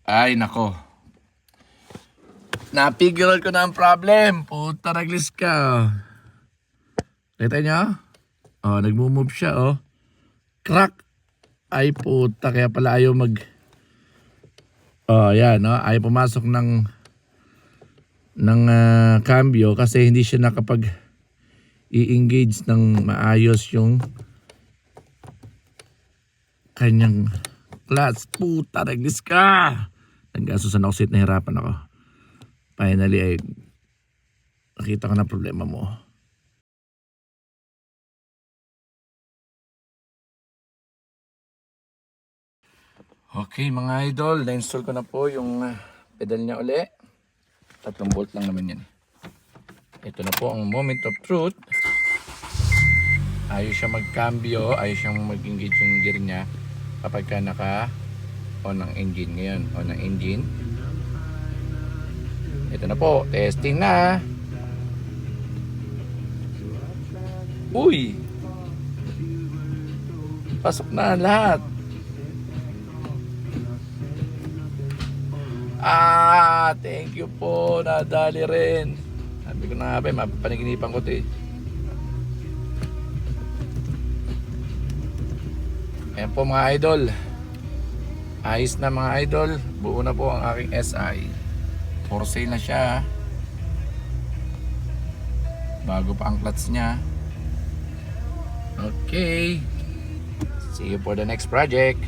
Ay, nako. Napigil ko na ang problem. Puta, naglis ka. Kita nyo? Oh, nagmo-move siya, oh. Crack. Ay, puta. Kaya pala ayaw Oh, yan, no? Ayaw pumasok ng cambio kasi hindi siya nakapag i-engage ng maayos yung kanyang clutch. Puta, naglis ka. Nagasusan ako sit, nahirapan ako. Finally, ay nakita ko na problema mo. Okay mga idol, na-install ko na po yung pedal niya uli. 3 volt lang naman yan. Ito na po ang moment of truth. Ayos siya magcambio, ayos siyang mag-engage yung gear niya kapag ka naka-on ang engine. Ngayon, on ang engine. Ito na po, testing na. Uy! Pasok na lahat. Thank you po. Nadali rin. Sabi ko na nga ba, mapaniginipan ko ito eh. Ayan po mga idol. Ayos na mga idol. Buo na po ang aking SI. For sale na siya. Bago pa ang clutch niya. Okay. See you for the next project.